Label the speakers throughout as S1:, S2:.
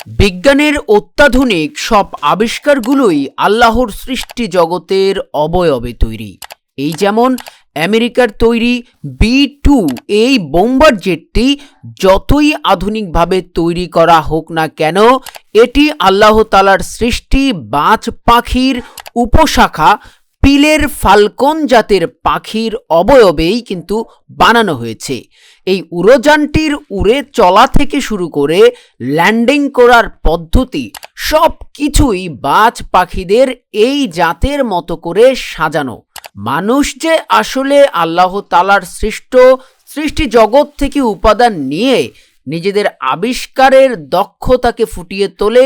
S1: বিজ্ঞানের অত্যাধুনিক সব আবিষ্কারগুলোই আল্লাহর সৃষ্টি জগতের অবয়বে তৈরি। এই যেমন আমেরিকার তৈরি B-2 এই বোম্বার জেটটি যতই আধুনিকভাবে তৈরি করা হোক না কেন, এটি আল্লাহ তাআলার সৃষ্টি বাজ পাখির উপশাখা পিলের ফাল্কন জাতের পাখির অবয়বেই কিন্তু বানানো হয়েছে। এই উড়োযানটির উড়ে চলা থেকে শুরু করে ল্যান্ডিং করার পদ্ধতি সব কিছুই বাজ পাখিদের এই জাতের মতো করে সাজানো। মানুষ যে আসলে আল্লাহ তাআলার সৃষ্টি জগৎ থেকে উপাদান নিয়ে নিজেদের আবিষ্কারের দক্ষতাকে ফুটিয়ে তোলে,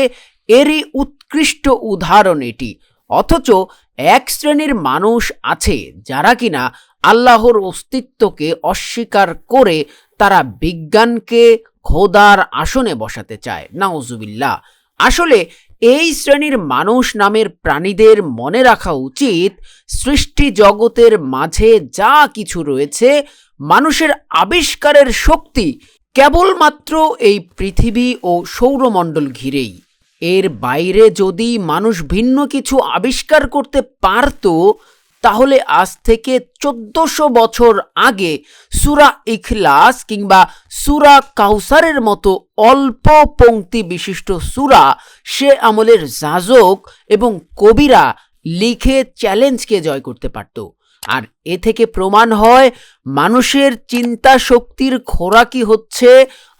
S1: এরই উৎকৃষ্ট উদাহরণ এটি। অথচ এক শ্রেণীর মানুষ আছে যারা কিনা আল্লাহর অস্তিত্বকে অস্বীকার করে তারা বিজ্ঞানকে খোদার আসনে বসাতে চায়। নাউজুবিল্লাহ। আসলে এই শ্রেণীর মানুষ নামের প্রাণীদের মনে রাখা উচিত, সৃষ্টি জগতের মাঝে যা কিছু রয়েছে, মানুষের আবিষ্কারের শক্তি কেবলমাত্র এই পৃথিবী ও সৌরমণ্ডল ঘিরেই। এর বাইরে যদি মানুষ ভিন্ন কিছু আবিষ্কার করতে পারত, তাহলে আজ থেকে 1400 বছর আগে সূরা ইখলাস কিংবা সূরা কাউসারের মতো অল্প পংক্তি বিশিষ্ট সূরা সে আমলের যাজক এবং কবিরা লিখে চ্যালেঞ্জকে জয় করতে পারত। আর এ থেকে প্রমাণ হয় মানুষের চিন্তা শক্তির খোরাকি হচ্ছে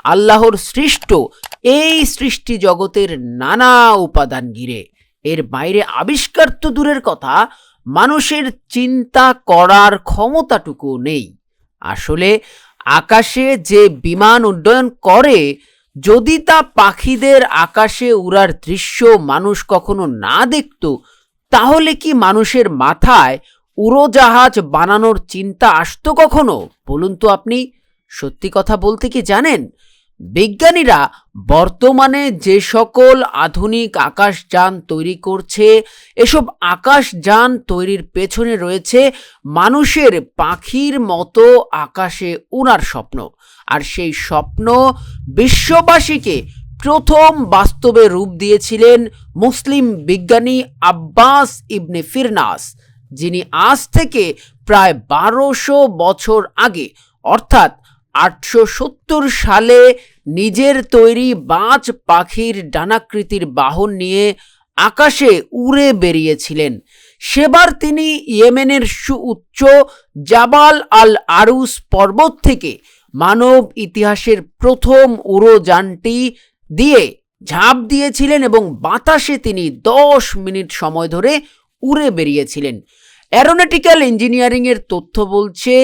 S1: আল্লাহর সৃষ্ট এই সৃষ্টি জগতের নানা উপাদান ঘিরে। এর বাইরে আবিষ্কার তো দূরের কথা, মানুষের চিন্তা করার ক্ষমতাটুকু নেই। আসলে আকাশে যে বিমান উড্ডয়ন করে, যদি তা পাখিদের আকাশে উড়ার দৃশ্য মানুষ কখনো না দেখত, তাহলে কি মানুষের মাথায় উড়োজাহাজ বানানোর চিন্তা আসতো কখনো? বলুন তো আপনি। সত্যি কথা বলতে কি জানেন, বিজ্ঞানীরা বর্তমানে যে সকল আধুনিক আকাশযান তৈরি করছে, এসব আকাশযান তৈরির পেছনে রয়েছে মানুষের পাখির মতো আকাশে উড়ার স্বপ্ন। আর সেই স্বপ্ন বিশ্ববাসীকে প্রথম বাস্তবে রূপ দিয়েছিলেন মুসলিম বিজ্ঞানী আব্বাস ইবনে ফিরনাস, যিনি আজ থেকে প্রায় 1200 বছর আগে অর্থাৎ 870 সালে নিজের তৈরি বাজ পাখির ডানাকৃতির বাহন নিয়ে আকাশে উড়ে বেরিয়েছিলেন। সেবার তিনি ইয়েমেনের সুউচ্চ জাবাল আল আরুস পর্বত থেকে মানব ইতিহাসের প্রথম উড়োযানটি দিয়ে ঝাঁপ দিয়েছিলেন এবং বাতাসে তিনি 10 মিনিট সময় ধরে উড়ে বেরিয়েছিলেন। অ্যারোনটিক্যাল ইঞ্জিনিয়ারিং এর তথ্য বলছে,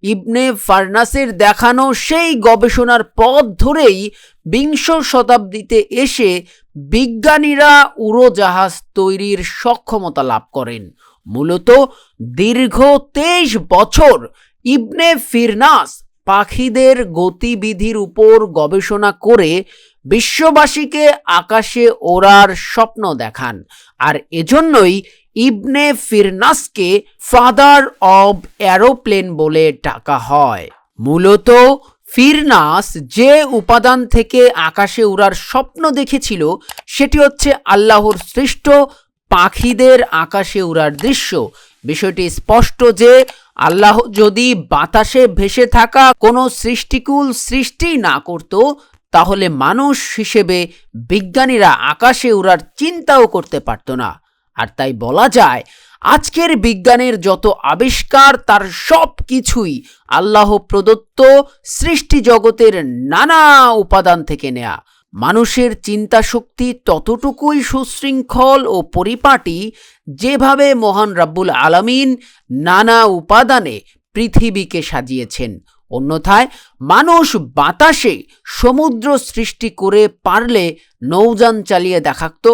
S1: ইবনে ফারনাসের দেখানো সেই গবেষণার পথ ধরেই 20 শতাব্দীতে এসে বিজ্ঞানীরা উড়োজাহাজ তৈরির সক্ষমতা লাভ করেন। মূলত দীর্ঘ 23 বছর ইবনে ফিরনাস পাখিদের গতিবিধির উপর গবেষণা করে বিশ্ববাসীকে আকাশে ওড়ার স্বপ্ন দেখান। আর এজন্যই ইবনে ফিরনাসকে ফাদার অব এরোপ্লেন বলে ডাকা হয়। মূলত ফিরনাস যে উপাদান থেকে আকাশে উড়ার স্বপ্ন দেখেছিল, সেটি হচ্ছে আল্লাহর সৃষ্ট পাখিদের আকাশে উড়ার দৃশ্য। বিষয়টি স্পষ্ট যে আল্লাহ যদি বাতাসে ভেসে থাকা কোনো সৃষ্টিকুল সৃষ্টি না করত, তাহলে মানুষ হিসেবে বিজ্ঞানীরা আকাশে উড়ার চিন্তাও করতে পারত না। আর তাই বলা যায়, আজকের বিজ্ঞানের যত আবিষ্কার তার সব কিছুই আল্লাহ প্রদত্ত সৃষ্টি জগতের নানা উপাদান থেকে নেয়া। মানুষের চিন্তা শক্তি ততটুকুই সুশৃঙ্খল ও পরিপাটি, যেভাবে মহান রব্বুল আলামিন নানা উপাদানে পৃথিবীকে সাজিয়েছেন। অন্যথায় মানুষ বাতাসে সমুদ্র সৃষ্টি করে পারলে নৌযান চালিয়ে দেখাত,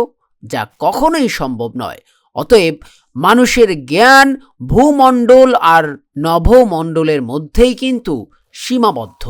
S1: যা কখনোই সম্ভব নয়। অতএব মানুষের জ্ঞান ভূমণ্ডল আর নভোমণ্ডলের মধ্যেই কিন্তু সীমাবদ্ধ।